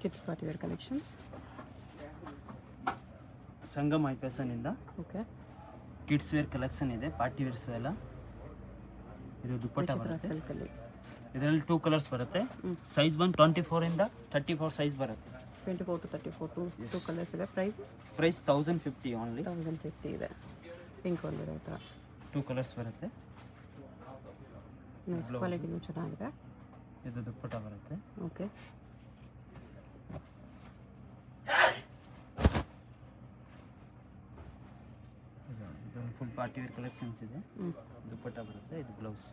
Kids party wear collections. Sangam high fashion ಇಂದ okay. Kids wear collection ಇದೆ, party wears ಎಲ್ಲ. ಇದು ದುಪ್ಪಟ್ಟ ಬರುತ್ತೆ. ಸಿಲ್ಕಲ್ಲಿ ಇದರಲ್ಲಿ 2 ಕಲರ್ಸ್ ಬರುತ್ತೆ. ಸೈಜ್ ಬಂದು 24 ಇಂದ 34 ಸೈಜ್ ಬರುತ್ತೆ. 24 to 34 ಟೂ ಕಲರ್ಸ್ ಇದೆ. Price 1050 only. 1050 ಇದೆ. ಪಿಂಕ್ ಒಂದು ಇರೋ ಥರ 2 ಕಲರ್ಸ್ ಬರುತ್ತೆ. ಕ್ವಾಲಿಟಿನೂ ಚೆನ್ನಾಗಿದೆ. ಇದು ದುಪ್ಪಟ್ಟ ಬರುತ್ತೆ. ಓಕೆ. ಇದು ಫುಲ್ ಪಾರ್ಟಿ ವೇರ್ ಕಲೆಕ್ಷನ್ಸ್ ಇದೆ. ದುಪ್ಪಟ್ಟ ಬರುತ್ತೆ. ಇದು ಬ್ಲೌಸ್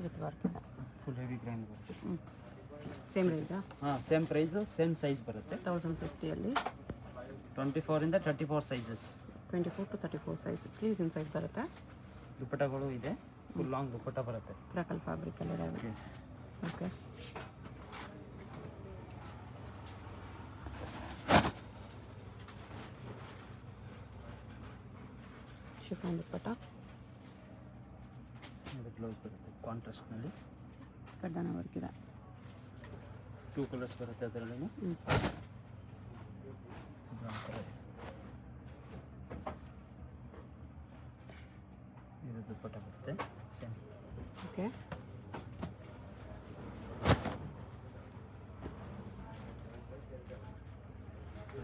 ವಿತ್ ವರ್ಕ್ ಇದೆ. ಫುಲ್ ಹೆವಿ ಗ್ರ್ಯಾಂಡ್ ಬರುತ್ತೆ. ಸೇಮ್ ರೇಂಜಾ? ಹಾಂ, ಸೇಮ್ ಪ್ರೈಸು, ಸೇಮ್ ಸೈಜ್ ಬರುತ್ತೆ. 1050ಅಲ್ಲಿ 24 ಇಂದ 34 sizes. 24 to 34 size. Sleeves in size ಬರುತ್ತೆ. ದುಪ್ಪಟ್ಟಗಳು ಇದೆ. ಫುಲ್ ಲಾಂಗ್ ದುಪ್ಪಟ್ಟ ಬರುತ್ತೆ. ಕ್ರಾಕಲ್ ಫ್ಯಾಬ್ರಿಕಲ್ಲಿ ಇದೆ. ಎಸ್. ಓಕೆ. ಶಿಫಾನ್ ದುಪ್ಪಟ್ಟ. ಇದು ಬ್ಲೌಸ್ ಬರುತ್ತೆ ಕಾಂಟ್ರಾಸ್ಟ್ನಲ್ಲಿ. ಕಡ್ಡಾನ ವರ್ಕ್ ಇದೆ. 2 ಕಲರ್ಸ್ ಬರುತ್ತೆ ಅದರಲ್ಲಿ. ಇದು ದುಪ್ಪಟ್ಟ ಬರುತ್ತೆ ಸೇಮ್. ಓಕೆ.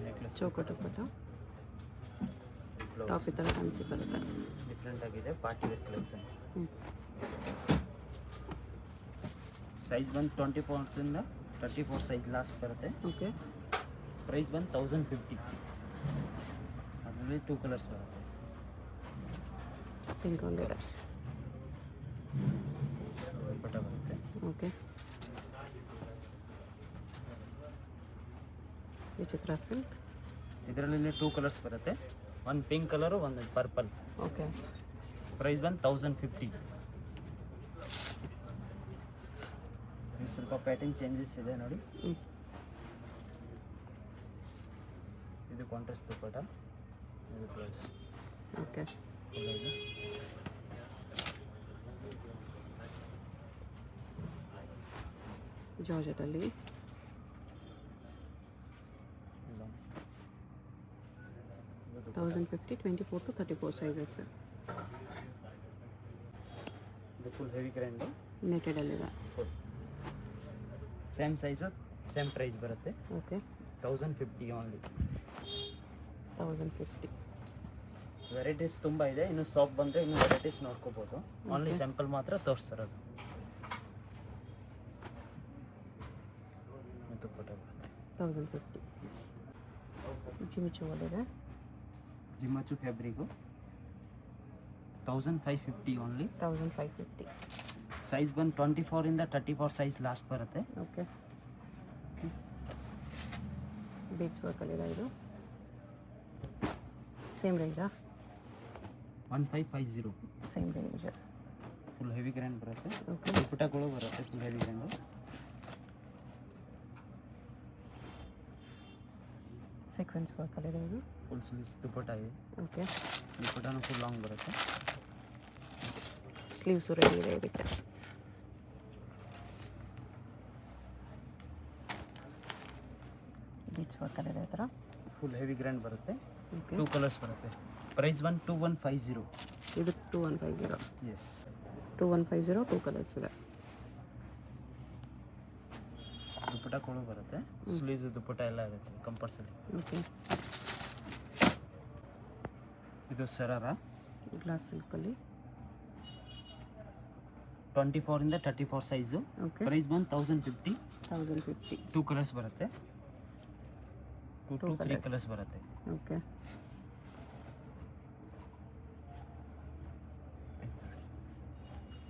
ನೆಕ್ಲೆಸ್ ಚೌಕ ದುಪ್ಪಟ್ಟ. ಟಾಪ್ ಈ ಥರ ಫ್ಯಾನ್ಸಿ ಬರುತ್ತೆ. ಡಿಫ್ರೆಂಟ್ ಆಗಿದೆ, ಪಾರ್ಟಿ ವೇರ್ ಕಲೆಕ್ಷನ್ಸ್. ಸೈಜ್ ಬಂದು 24 ಇಂದ 34 ಸೈಜ್ ಲಾಸ್ಟ್ ಬರುತ್ತೆ. ಓಕೆ. ಪ್ರೈಸ್ ಬಂದು 1050. ಅದರಲ್ಲಿ 2 ಕಲರ್ಸ್ ಬರುತ್ತೆ. ಪಿಂಕ್ ಒಂದು ಇದೆ. ದುಪ್ಪಟ್ಟ ಬರುತ್ತೆ. ಓಕೆ. ವಿಚಿತ್ರ ಸಿಲ್ಕ್. ಇದರಲ್ಲಿ 2 ಕಲರ್ಸ್ ಬರುತ್ತೆ. ಒಂದು ಪಿಂಕ್ ಕಲರು, ಒಂದು ಪರ್ಪಲ್. ಓಕೆ. ಪ್ರೈಸ್ ಬಂದು 1050. ಇದು ಸ್ವಲ್ಪ ಪ್ಯಾಟರ್ನ್ ಚೇಂಜಸ್ ಇದೆ ನೋಡಿ. ಇದು ಕಾಂಟ್ರಾಸ್ಟ್ ದುಪ್ಪಟ್ಟ. ಇದು ಬ್ಲೌಸ್. ಓಕೆ. ಜಾರ್ಜೆಟಲ್ಲಿ 1050, 24 to 34 ಸೈಜಸ್. ಇದು ಫುಲ್ ಹೆವಿ ಗ್ರ್ಯಾಂಡು. ನೆಟೆಡಲ್ಲಿದೆ. ಸೇಮ್ ಸೈಜು, ಸೇಮ್ ಪ್ರೈಸ್ ಬರುತ್ತೆ. ಓಕೆ. 1050 ಓನ್ಲಿ. 1050. ವೆರೈಟೀಸ್ ತುಂಬ ಇದೆ. ಇನ್ನು ಶಾಪ್ ಬಂದರೆ ಇನ್ನೂ ವೆರೈಟೀಸ್ ನೋಡ್ಕೋಬೋದು. ಓನ್ಲಿ ಸ್ಯಾಂಪಲ್ ಮಾತ್ರ ತೋರಿಸ್ತಿರೋದು. ದುಪ್ಪಟ್ಟ ಬರುತ್ತೆ 1050. ಜಿಮಿಚು ಒಳ್ಳೆಇದೆ. ಜಿಮ್ಮಚ್ಚು ಫ್ಯಾಬ್ರಿಕು 1550 ಓನ್ಲಿ. 1550. ಸೈಜ್ ಬಂದು 24 ಇಂದ 34 ಸೈಜ್ ಲಾಸ್ಟ್ ಬರುತ್ತೆ. ಓಕೆ. ಬೀಡ್ಸ್ ವರ್ಕಲ್ಲಿದೆ. ಇದು ಸೇಮ್ ರೇಂಜಾ? 1550. Same range. Full heavy grand ಬರುತ್ತೆ. ಓಕೆ. ದುಪ್ಪಟ್ಟಗಳು ಬರುತ್ತೆ ಫುಲ್ ಹೆವಿ ಗ್ರ್ಯಾಂಡು. ಸೀಕ್ವೆನ್ಸ್ ವರ್ಕಲ್ಲಿದೆ. ಇದು ಫುಲ್ ಸ್ಲೀವ್ಸ್ ದುಪ್ಪಟ್ಟ ಇದೆ. ಓಕೆ. ದುಪ್ಪಟ್ಟನು ಫುಲ್ ಲಾಂಗ್ ಬರುತ್ತೆ. ಸ್ಲೀವ್ಸು ರೆಡಿ ಇದೆ ಇದಕ್ಕೆ. ಬೀಚ್ ವರ್ಕಲ್ಲಿದೆ ಈ ಥರ. ಫುಲ್ ಹೆವಿ ಗ್ರ್ಯಾಂಡ್ ಬರುತ್ತೆ. ಓಕೆ. 2 ಕಲರ್ಸ್ ಬರುತ್ತೆ. ಪ್ರೈಸ್ ಬಂದು 2150. ಇದು 2150. ಎಸ್. 2150 2 ಕಲರ್ಸ್ ಇದೆ. ದುಪ್ಪಟ್ಟಗಳು ಬರುತ್ತೆ. ಸ್ಲೀವ್ಸ್ ದುಪ್ಪಟ್ಟ ಎಲ್ಲ ಇರುತ್ತೆ ಕಂಪಲ್ಸರಿ. ಓಕೆ. ಇದು ಸರಾರ. ಗ್ಲಾಸ್ ಸಿಲ್ಕಲ್ಲಿ 24 ಇಂದ 34 ಸೈಜು. ಓಕೆ. ಪ್ರೈಸ್ ಬಂದು 1050. 1050. 2 ಕಲರ್ಸ್ ಬರುತ್ತೆ. 2 to 3 ಕಲರ್ಸ್ ಬರುತ್ತೆ. ಓಕೆ.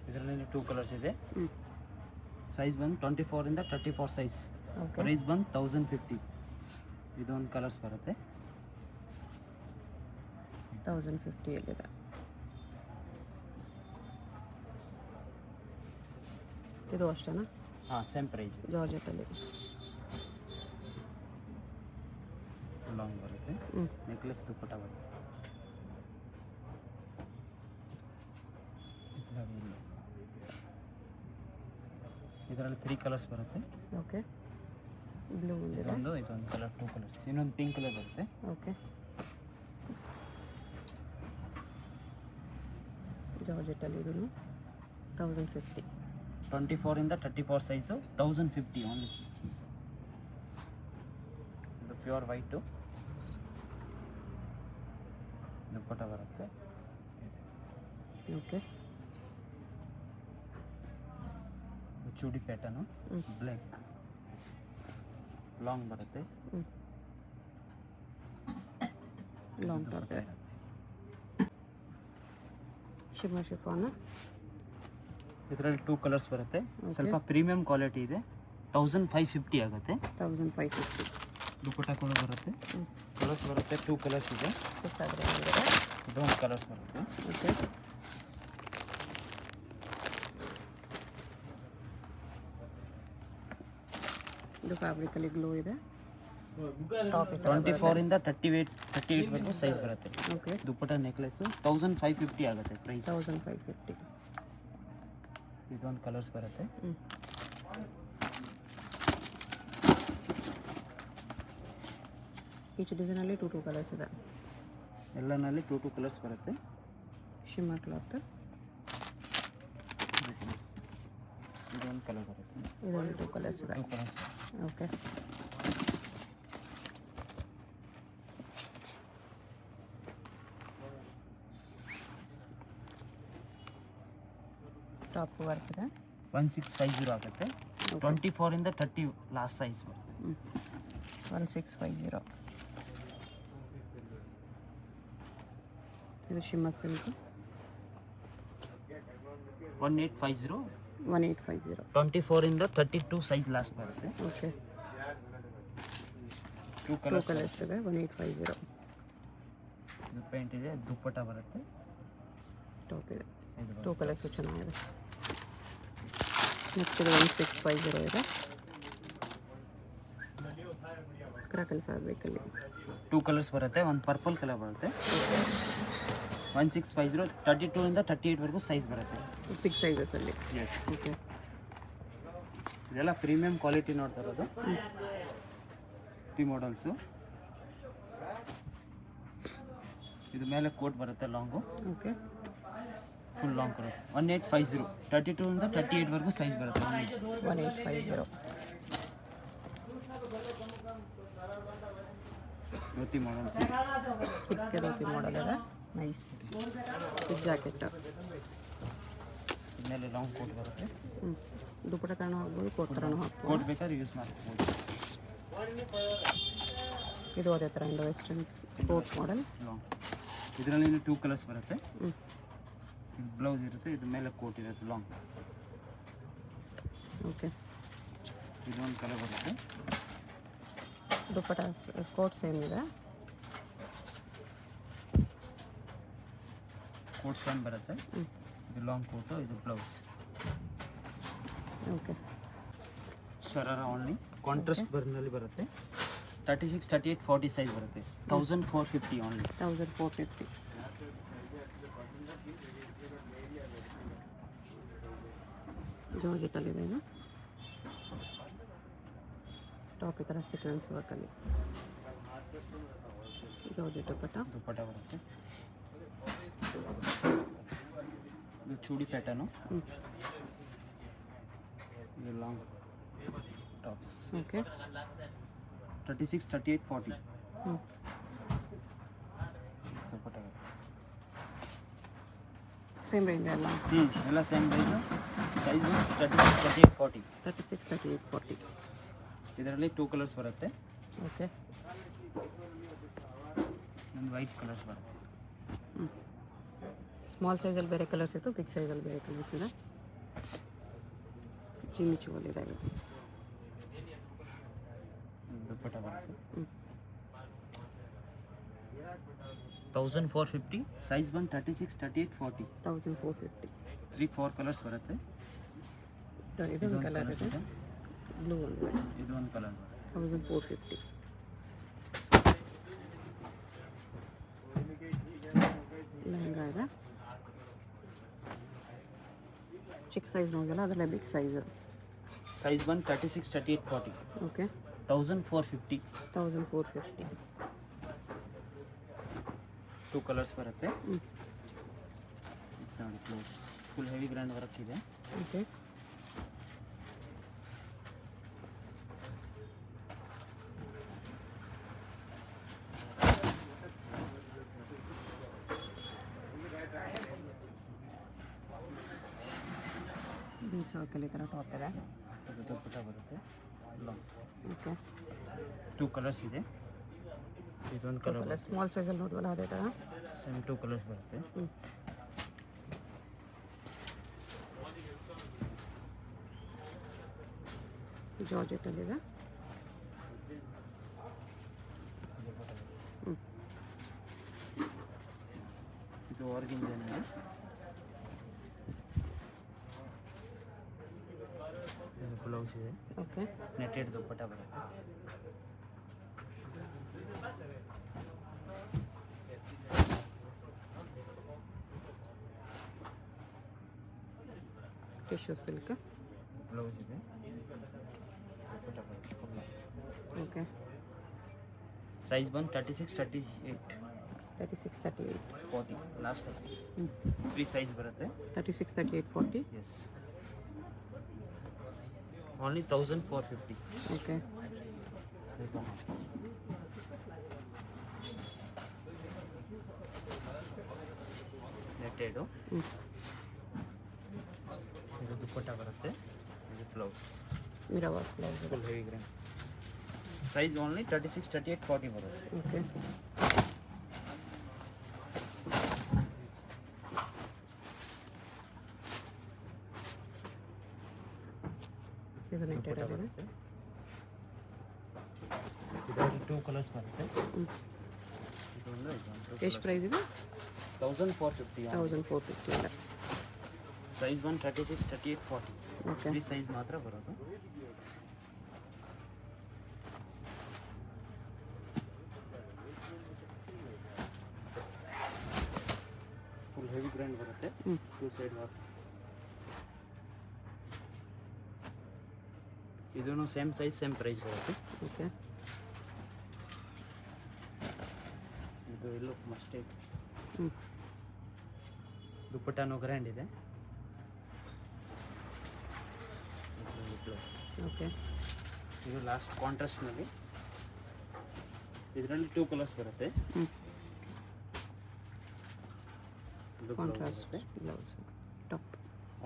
ಇದರಲ್ಲಿ 2 ಕಲರ್ಸ್ ಇದೆ. ಸೈಜ್ ಬಂದು 24 ಇಂದ 34 ಸೈಜ್. ಓಕೆ. ಪ್ರೈಸ್ ಬಂದು 1050. ಇದೊಂದು ಕಲರ್ಸ್ ಬರುತ್ತೆ. 1050ಯಲ್ಲಿದೆ. ಇದು ಅಷ್ಟೇನಾ? ಹಾಂ, ಸೇಮ್ ಪ್ರೈಸ್. ಜಾರ್ಜೆಟಲ್ಲಿ ಲಾಂಗ್ ಬರುತ್ತೆ. ನೆಕ್ಲೆಸ್ ದುಪ್ಪಟ್ಟ ಬರುತ್ತೆ. ಇದರಲ್ಲಿ 3 ಕಲರ್ಸ್ ಬರುತ್ತೆ. ಓಕೆ. ಬ್ಲೂ ಒಂದಿದೆ. ಇದೊಂದು ಕಲರ್, 2 ಕಲರ್ಸ್, ಇನ್ನೊಂದು ಪಿಂಕ್ ಕಲರ್ ಬರುತ್ತೆ. ಓಕೆ. ಜಾರ್ಜೆಟಲ್ಲಿ ಇದೂ 1050. 24 ಇಂದ 34 ಸೈಜು 1050 ಓನ್ಲಿ. ಇದು ಪ್ಯೂರ್ ವೈಟು ದುಪ್ಪಟ್ಟ ಬರುತ್ತೆ. ಓಕೆ. ಚೂಡಿ ಪ್ಯಾಟರ್ನು ಬ್ಲ್ಯಾಕ್ ಲಾಂಗ್ ಬರುತ್ತೆ. Long top shimmer chiffon. ಇದರಲ್ಲಿ 2 ಕಲರ್ಸ್ ಬರುತ್ತೆ. ಸ್ವಲ್ಪ ಪ್ರೀಮಿಯಂ ಕ್ವಾಲಿಟಿ ಇದೆ. 1550 ಆಗುತ್ತೆ. 1550. ದುಪ್ಪಟ್ಟ ಕೂಡ ಬರುತ್ತೆ. ಕಲರ್ಸ್ ಬರುತ್ತೆ, 2 ಕಲರ್ಸ್ ಇದೆ. ಎಷ್ಟಾದರೆ ಇದೊಂದು ಕಲರ್ಸ್ ಬರುತ್ತೆ. ಓಕೆ. ಇದು ಫ್ಯಾಬ್ರಿಕಲ್ಲಿ ಗ್ಲೋ ಇದೆ. ಟಾಪ್ 24 ಇಂದ 38 ವರೆಗೂ ಸೈಜ್ ಬರುತ್ತೆ. ಓಕೆ. ದುಪ್ಪಟ್ಟ ನೆಕ್ಲೆಸ್ 1550 ಆಗುತ್ತೆ ಪ್ರೈಸ್. 1550. ಇದೊಂದು ಕಲರ್ಸ್ ಬರುತ್ತೆ. ಈಚ್ ಡಿಸೈನಲ್ಲಿ 2 ಕಲರ್ಸ್ ಇದೆ. ಎಲ್ಲನಲ್ಲಿ 2 ಕಲರ್ಸ್ ಬರುತ್ತೆ. Shimmer cloth. ಇದೊಂದು ಕಲರ್ ಬರುತ್ತೆ. ಇದೊಂದು 2 ಕಲರ್ಸ್ ಇದೆ. 2 ಕಲರ್ಸ್ ಓಕೆ. ಟಾಪ್ ವರ್ಕ್ ಇದೆ. 1650 ಆಗುತ್ತೆ. 24 ಇಂದ 30 ಲಾಸ್ಟ್ ಸೈಜ್ ಬರುತ್ತೆ. 1650. ಇದು ಶಿಮ್ಮರ್ ಸಿಲ್ಕ್ 1850. 1850. 24 ಇಂದ 32 ಸೈಜ್ ಲಾಸ್ಟ್ ಬರುತ್ತೆ. ಓಕೆ. 2 2 ಕಲರ್ಸ್ ಇದೆ. 1850. ಇದು ಪೇಂಟ್ ಇದೆ, ದುಪ್ಪಟ್ಟ ಬರುತ್ತೆ. ಟಾಪ್ ಇದೆ. ಇದು 2 ಕಲರ್ಸು ಚೆನ್ನಾಗಿದೆ. ನೆಕ್ಸ್ಟ್ ಇದು 1650 ಇದೆ. ಕ್ರಾಕಲ್ ಫ್ಯಾಬ್ರಿಕಲ್ಲಿ 2 ಕಲರ್ಸ್ ಬರುತ್ತೆ. ಒಂದು ಪರ್ಪಲ್ ಕಲರ್ ಬರುತ್ತೆ. 1650. 32 ಇಂದ 38 ವರೆಗೂ ಸೈಜ್ ಬರುತ್ತೆ. ಬಿಗ್ ಸೈಜಸಲ್ಲಿ. ಎಸ್. ಓಕೆ. ಇದೆಲ್ಲ ಪ್ರೀಮಿಯಂ ಕ್ವಾಲಿಟಿ ನೋಡ್ತಾ ಇರೋದು. ಮಾಡೆಲ್ಸು. ಇದು ಮೇಲೆ ಕೋಟ್ ಬರುತ್ತೆ ಲಾಂಗು. ಓಕೆ. ಫುಲ್ ಲಾಂಗ್ ಬರುತ್ತೆ. 1850. 32 ಇಂದ 38 ವರೆಗೂ ಸೈಜ್ ಬರುತ್ತೆ. 1850. ಧೋತಿ ಮಾಡೆಲ್ಸ್. ಕಿಡ್ಸ್ಗೆ ಧೋತಿ ಮಾಡಲ್ ಇದೆ. ನೈಸ್. With jacket. ಮೇಲೆ ಲಾಂಗ್ ಕೋಟ್ ಬರುತ್ತೆ. ದುಪ್ಪಟ್ಟ ಥರನೂ ಹಾಕ್ಬೋದು, ಕೋಟ್ ಥರನೂ ಹಾಕ್ಬೋದು. ಕೋಟ್ ಬೇಕಾದ್ರೆ ಯೂಸ್ ಮಾಡ್ಬೋದು. ಇದು ಅದೇ ಥರ Indo western coat model. Long. ಇದರಲ್ಲಿ 2 ಕಲರ್ಸ್ ಬರುತ್ತೆ. ಬ್ಲೌಸ್ ಇರುತ್ತೆ. ಇದು ಮೇಲೆ ಕೋಟ್ ಇರುತ್ತೆ ಲಾಂಗ್. ಓಕೆ. ಇದೊಂದು ಕಲರ್ ಬರುತ್ತೆ. ದುಪ್ಪಟ್ಟ ಕೋಟ್ ಸೇಮ್ ಇದೆ. ಕೋಟ್ ಸೇಮ್ ಬರುತ್ತೆ. ಇದು ಲಾಂಗ್ ಕೋಟು, ಇದು ಬ್ಲೌಸ್. ಓಕೆ. ಶರಾರ ಓನ್ಲಿ ಕಾಂಟ್ರಾಸ್ಟ್ ಬರ್ನಲ್ಲಿ ಬರುತ್ತೆ. 36, 38, 40 ಸೈಜ್ ಬರುತ್ತೆ. 1450 ಓನ್ಲಿ. 1450. ಜಾರ್ಜೆಟಲ್ಲಿದೆ ಇದು. ಟಾಪ್ ಈ ಥರ ಸೀಕ್ವೆನ್ಸ್ ವರ್ಕಲ್ಲಿ ಜಾರ್ಜೆಟ್ ದುಪ್ಪಟ್ಟ. ದುಪ್ಪಟ್ಟ ಬರುತ್ತೆ. ಇದು ಚೂಡಿ ಪ್ಯಾಟರ್ನು. ಇದು ಲಾಂಗ್ ಟಾಪ್ಸ್. ಓಕೆ. 36, 38, 40 ದುಪ್ಪಟ್ಟ ಬರುತ್ತೆ. ಸೇಮ್ ರೇಂಜ್ ಅಲ್ಲ? ಎಲ್ಲ ಸೇಮ್ ಪ್ರೈಸು. ಸೈಜು 36, 38, 40. 36, 38, 40. ಇದರಲ್ಲಿ 2 ಕಲರ್ಸ್ ಬರುತ್ತೆ. ಓಕೆ. ಒಂದು ವೈಟ್ ಕಲರ್ಸ್ ಬರುತ್ತೆ. ಸ್ಮಾಲ್ ಸೈಜಲ್ಲಿ ಬೇರೆ ಕಲರ್ಸ್ ಇತ್ತು, ಬಿಗ್ ಸೈಜಲ್ಲಿ ಬೇರೆ ಕಲರ್ಸ್ ಇದೆ. ಜಿಮಿಚುವಲ್ಲಿದೆ ಇದು. ದುಪ್ಪಟ್ಟ ಬರುತ್ತೆ. 1450. ಸೈಜ್ ಬಂದು 36, 38, 40. 1450. 3-4 ಕಲರ್ಸ್ ಬರುತ್ತೆ. ಇದೊಂದು ಕಲರ್ ಇದೆ, ಬ್ಲೂ ಒಂದು. ಇದು ಒಂದು ಕಲರ್ ಬರುತ್ತೆ. 1450. ಲೆಹಂಗಾ ಇದೆ. ಚಿಕ್ಕ ಸೈಜ್ ನೋಡಿದಲ್ಲ ಅದರಲ್ಲೇ ಬಿಗ್ ಸೈಜ್. ಸೈಜ್ ಬಂದು 36, 38, 40. ಓಕೆ. 1450. 1450. ಟೂ ಕಲರ್ಸ್ ಬರುತ್ತೆ ಹ್ಞೂ ನೋಡಿ close full heavy grand work ಇದೆ. ಓಕೆ. ಬೀಚ್ ವರ್ಕಲ್ಲಿ ಈ ಥರ ಟಾಪ್ ಇದೆ. ಇದು ದುಪ್ಪಟ್ಟ ಬರುತ್ತೆ ಓಕೆ. ಟೂ ಕಲರ್ಸ್ ಇದೆ. ಇದೊಂದು ಕಲರ್ ಕಲರ್ ಸ್ಮಾಲ್ ಸೈಜಲ್ಲಿ ನೋಡುವಲ್ಲ ಅದೇ ಥರ. ಸೇಮ್ ಟೂ ಕಲರ್ಸ್ ಬರುತ್ತೆ. ಹ್ಞೂ ಜಾರ್ಜೆಟಲ್ಲಿದೆ. ಹ್ಞೂ ಇದು ಆರ್ಗಿಂಜಾನಿದೆ. ಇದು ಬ್ಲೌಸ್ ಇದೆ. ಓಕೆ. ನೆಟೆಡ್ ದುಪ್ಪಟ್ಟ ಬರುತ್ತೆ. Tissue silk. ಬ್ಲೌಸ್ ಇದೆ. ದುಪ್ಪಟ್ಟ ಬರುತ್ತೆ. ಓಕೆ. ಸೈಜ್ ಬಂದು 36, 38, 36, 38. 40 ಲಾಸ್ಟ್ ಸೈಜ್. ಹ್ಞೂ 3 ಸೈಜ್ ಬರುತ್ತೆ. 36, 38, 40. S only 1450. ಓಕೆ. ನೆಟೆಡು. ಹ್ಞೂ ಇದು ದುಪ್ಪಟ್ಟ ಬರುತ್ತೆ. ಇದು ಬ್ಲೌಸ್ ಮಿರರ್ ವರ್ಕ್ ಬ್ಲೌಸ್ ಇದೆ. Full heavy grand. Size only 36, 38, 40 ಬರುತ್ತೆ. ಓಕೆ. ಇದು ನೆಟ್ಟೆಡ್ ದುಪ್ಪಟ್ಟ ಆಗಿದೆ. ಬರುತ್ತೆ. ಇದರಲ್ಲಿ ಟೂ ಕಲರ್ಸ್ ಬರುತ್ತೆ. ಹ್ಞೂ ಇದೊಂದು ಇದೊಂದು ಎಷ್ಟು ಪ್ರೈಸ್ ಇದೆ? 1450. 1450 ಇದೆ. ಸೈಜ್ ಬಂದು 36, 38, 40. ಓಕೆ. 3 ಸೈಜ್ ಮಾತ್ರ ಬರೋದು. ಫುಲ್ ಹೆವಿ ಗ್ರ್ಯಾಂಡ್ ಬರುತ್ತೆ. ಹ್ಞೂ ಟೂ ಸೈಡ್ ವರ್ಕ್. ಇದೂ ಸೇಮ್ ಸೈಜ್ ಸೇಮ್ ಪ್ರೈಸ್ ಬರುತ್ತೆ. ಓಕೆ. ಇದು ಎಲ್ಲೋ ಮಸ್ಟೇಕ್. ಹ್ಞೂ ದುಪ್ಪಟ್ಟನೂ ಗ್ರ್ಯಾಂಡ್ ಇದೆ. ಬ್ಲೌಸ್. ಓಕೆ. ಇದು ಲಾಸ್ಟ್ ಕಾಂಟ್ರಾಸ್ಟ್ನಲ್ಲಿ. ಇದರಲ್ಲಿ ಟೂ ಕಲರ್ಸ್ ಬರುತ್ತೆ. ಹ್ಞೂ ಇದು contrast blouse top.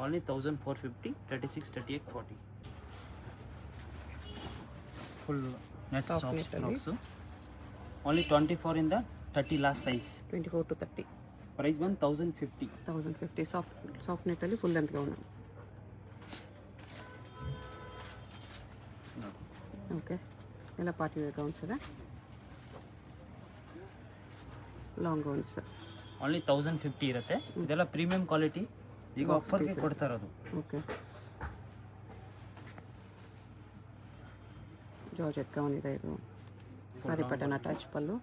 Only 1450. 36, 38, 40. Full net Soft soft knit ಅಲ್ಲಿ. ಫ್ರಾಕ್ಸು. ಓನ್ಲಿ 24 ಇಂದ 30 ಲಾಸ್ಟ್ ಸೈಜ್. 24 to 30. ಪ್ರೈಸ್ ಬಂದು 1050. 1050. ಸಾಫ್ಟ್ ನೆಟ್ಟಲ್ಲಿ ಫುಲ್ ಲೆಂತ್ ಗೌನ್. ಓಕೆ. ಎಲ್ಲ ಪಾರ್ಟಿ ವೇರ್ ಗೌನ್ಸ್ ಇದೆ. Long gowns. ಓನ್ಲಿ 1050 ಇರುತ್ತೆ. ಇದೆಲ್ಲ ಪ್ರೀಮಿಯಂ ಕ್ವಾಲಿಟಿ. ಈಗ Box ಆಫರ್ಗೆ pieces. ಕೊಡ್ತಾ ಇರೋದು. ಓಕೆ. ಜಾರ್ಜೆಟ್ ಗೌನ್ ಇದೆ ಇದು. ಸಾರಿ ಪಟನ್ ಅಟ್ಯಾಚ್ ಪಲ್ಲು.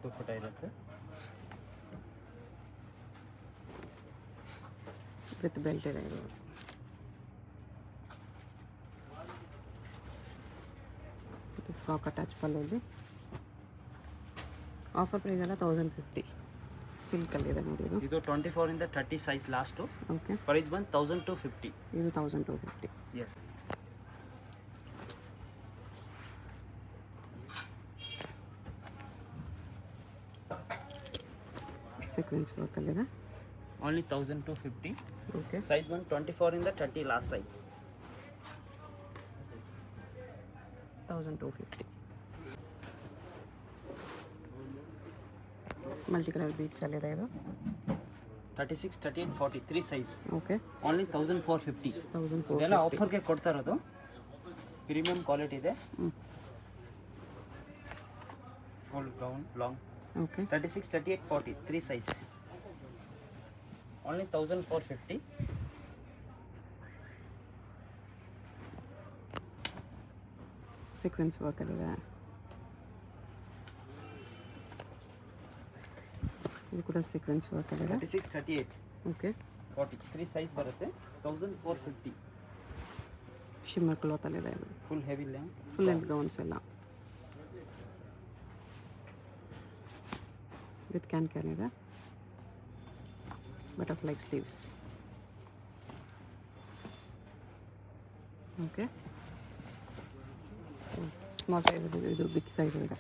ದುಪ್ಪಟ್ಟ ಇರುತ್ತೆ. ವಿತ್ ಬೆಲ್ಟ್ ಇದೆ ಇದು. ಫ್ರಾಕ್ ಅಟ್ಯಾಚ್ ಪಲ್ಲಲ್ಲಿ. ಆಫರ್ ಪ್ರೈಸ್ ಎಲ್ಲ 1050. ಸಿಲ್ಕಲ್ಲಿದೆ ನೋಡಿ ಇದು. ಇದು 24 ಇಂದ 30 ಸೈಜ್ ಲಾಸ್ಟು. ಓಕೆ. ಪ್ರೈಸ್ ಬಂದು 1250. ಇದು 1250. ಎಸ್. ಸೀಕ್ವೆನ್ಸ್ ವರ್ಕಲ್ಲಿದೆ. ಓನ್ಲಿ 1250. ಓಕೆ. ಸೈಜ್ ಬಂದು 24 ಇಂದ 30 last size. 1250. Multi colour beads ಅಲ್ಲಿದೆ ಇದು. 36, 38, 40. 3 ಸೈಜ್. ಓಕೆ. ಓನ್ಲಿ 1450. ಇದೆಲ್ಲ 1450. ಆಫರ್ಗೆ ಕೊಡ್ತಾ ಇರೋದು. ಪ್ರೀಮಿಯಂ ಕ್ವಾಲಿಟಿ ಇದೆ. ಹ್ಞೂ full gown long. Okay. 36, 38, 40. 3 size. Only 1450. Sequence ವರ್ಕಲ್ಲಿದೆ. ಇದು ಕೂಡ ಸೀಕ್ವೆನ್ಸ್ ವರ್ಕಲ್ಲಿದೆ. 36, 38, ಓಕೆ. 40. 3 ಸೈಜ್ ಬರುತ್ತೆ. 1450. ಶಿಮ್ಮರ್ ಕ್ಲಾತಲ್ಲಿದೆ ಇದು. Full heavy length. Full length gowns ಎಲ್ಲ. ವಿತ್ ಕ್ಯಾನ್ ಇದೆ, butterfly sleeves. Okay, small size ಇದು ಬಿಗ್ ಸೈಜ್ ಇದೆ.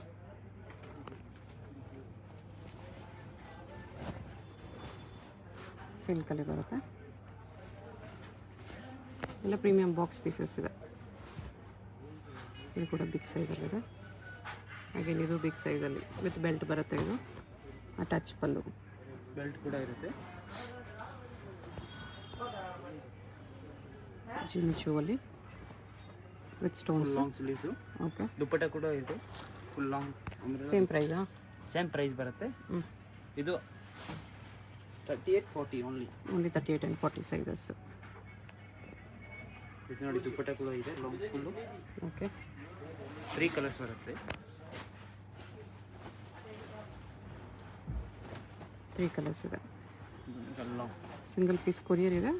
ಸಿಲ್ಕಲ್ಲಿ ಬರುತ್ತೆ, ಎಲ್ಲ ಪ್ರೀಮಿಯಂ ಬಾಕ್ಸ್ ಪೀಸಸ್ ಇದೆ. ಇದು ಕೂಡ ಬಿಗ್ ಸೈಜಲ್ಲಿದೆ. ಹಾಗೇನು ಇದು ಬಿಗ್ ಸೈಜಲ್ಲಿ ವಿತ್ ಬೆಲ್ಟ್ ಬರುತ್ತೆ. ಇದು ಅಟ್ಯಾಚ್ ಪಲ್ಲು, ಬೆಲ್ಟ್ ಕೂಡ ಇರುತ್ತೆ. ಜಿಮಿಚುವಲ್ಲಿ with stones, long sleeves. Okay, dupatta ಕೂಡ ಇದೆ ಫುಲ್ ಲಾಂಗ್. ಸೇಮ್ ಪ್ರೈಸಾ? ಸೇಮ್ ಪ್ರೈಸ್ ಬರುತ್ತೆ. ಇದು 38-40 ಓನ್ಲಿ 38 and 40 ಸೈಜಸ್. ಇದು ನೋಡಿ ದುಪ್ಪಟ್ಟ ಕೂಡ ಇದೆ ಲಾಂಗ್ ಫುಲ್ಲು. ಓಕೆ, 3 ಕಲರ್ಸ್ ಬರುತ್ತೆ. 3 ಕಲರ್ಸ್ ಇದೆ. ಲಾಂಗ್ ಸಿಂಗಲ್ ಪೀಸ್ ಕೊರಿಯರ್ ಇದೆ,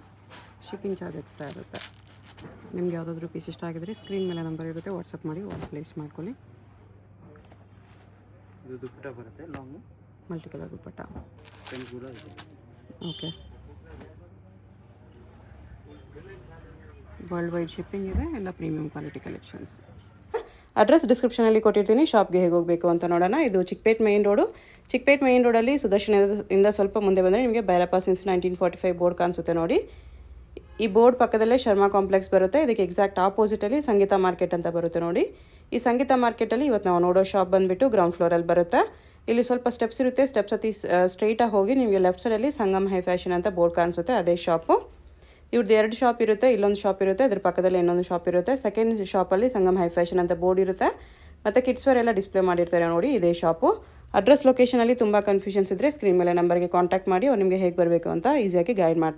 ಶಿಪ್ಪಿಂಗ್ ಚಾರ್ಜ್ ಎಕ್ಸ್ಟ್ರಾ ಇರುತ್ತೆ. ನಿಮ್ಗೆ ಯಾವುದಾದ್ರೂ ಪೀಸ್ ಇಷ್ಟ ಆಗಿದ್ರೆ ಸ್ಕ್ರೀನ್ ಮೇಲೆ ನಂಬರ್ ಇರುತ್ತೆ, ವಾಟ್ಸಪ್ ಮಾಡಿ ಪ್ಲೇಸ್ ಮಾಡ್ಕೊಳ್ಳಿ. ಇದು ದುಪ್ಪಟ್ಟ ಬರುತ್ತೆ ಲಾಂಗು, ಮಲ್ಟಿ ಕಲರ್ ದುಪ್ಪಟ್ಟ. ಪೆನ್ ಕೂಡ ಇದೆ. ಓಕೆ, ವರ್ಲ್ಡ್ ವೈಡ್ ಶಿಪ್ಪಿಂಗ್ ಇದೆ, ಎಲ್ಲ ಪ್ರೀಮಿಯಂ ಕ್ವಾಲಿಟಿ ಕಲೆಕ್ಷನ್ಸ್. ಅಡ್ರೆಸ್ ಡಿಸ್ಕ್ರಿಪ್ಷನಲ್ಲಿ ಕೊಟ್ಟಿರ್ತೀನಿ, ಶಾಪ್ಗೆ ಹೇಗೆ ಹೋಗಬೇಕು ಅಂತ ನೋಡೋಣ. ಇದು Chickpet main road. Chickpet main ರೋಡಲ್ಲಿ ಸುದರ್ಶನದಿಂದ ಸ್ವಲ್ಪ ಮುಂದೆ ಬಂದರೆ ನಿಮಗೆ ಭೈರಪ್ಪ ಸಿನ್ಸ್ 1945 ಬೋರ್ಡ್ ಕಾಣಿಸುತ್ತೆ ನೋಡಿ. ಈ ಬೋರ್ಡ್ ಪಕ್ಕದಲ್ಲೇ ಶರ್ಮಾ ಕಾಂಪ್ಲೆಕ್ಸ್ ಬರುತ್ತೆ. ಇದಕ್ಕೆ ಎಕ್ಸಾಕ್ಟ್ ಆಪೋಸಿಟಲ್ಲಿ ಸಂಗೀತ ಮಾರ್ಕೆಟ್ ಅಂತ ಬರುತ್ತೆ ನೋಡಿ. ಈ ಸಂಗೀತ ಮಾರ್ಕೆಟಲ್ಲಿ ಇವತ್ತು ನಾವು ನೋಡೋ ಶಾಪ್ ಬಂದುಬಿಟ್ಟು ಗ್ರೌಂಡ್ ಫ್ಲೋರಲ್ಲಿ ಬರುತ್ತೆ. ಇಲ್ಲಿ ಸ್ವಲ್ಪ ಸ್ಟೆಪ್ಸ್ ಇರುತ್ತೆ, ಸ್ಟೆಪ್ಸ್ ಹತ್ತಿ ಸ್ಟ್ರೈಟಾಗಿ ಹೋಗಿ ನಿಮಗೆ ಲೆಫ್ಟ್ ಸೈಡಲ್ಲಿ ಸಂಗಮ್ ಹೈ ಫ್ಯಾಷನ್ ಅಂತ ಬೋರ್ಡ್ ಕಾಣಿಸುತ್ತೆ, ಅದೇ ಶಾಪು. ಇವ್ರದ್ದು 2 ಶಾಪ್ ಇರುತ್ತೆ, ಇಲ್ಲೊಂದು ಶಾಪ್ ಇರುತ್ತೆ, ಅದ್ರ ಪಕ್ಕದಲ್ಲಿ ಇನ್ನೊಂದು ಶಾಪ್ ಇರುತ್ತೆ. ಸೆಕೆಂಡ್ ಶಾಪಲ್ಲಿ ಸಂಗಮ್ ಹೈ ಫ್ಯಾಷನ್ ಅಂತ ಬೋರ್ಡ್ ಇರುತ್ತೆ, ಮತ್ತು ಕಿಡ್ಸ್ ವೇರ್ ಎಲ್ಲ ಡಿಸ್ಪ್ಲೇ ಮಾಡಿರ್ತಾರೆ ನೋಡಿ, ಇದೇ ಶಾಪು. ಅಡ್ರೆಸ್ ಲೊಕೇಶನಲ್ಲಿ ತುಂಬ ಕನ್ಫ್ಯೂಷನ್ಸ್ ಇದ್ದರೆ ಸ್ಕ್ರೀನ್ ಮೇಲೆ ನಂಬರ್ಗೆ ಕಾಂಟ್ಯಾಕ್ಟ್ ಮಾಡಿ, ಅವ್ರು ನಿಮಗೆ ಹೇಗೆ ಬರಬೇಕು ಅಂತ ಈಸಿಯಾಗಿ ಗೈಡ್ ಮಾಡ್ತಾರೆ.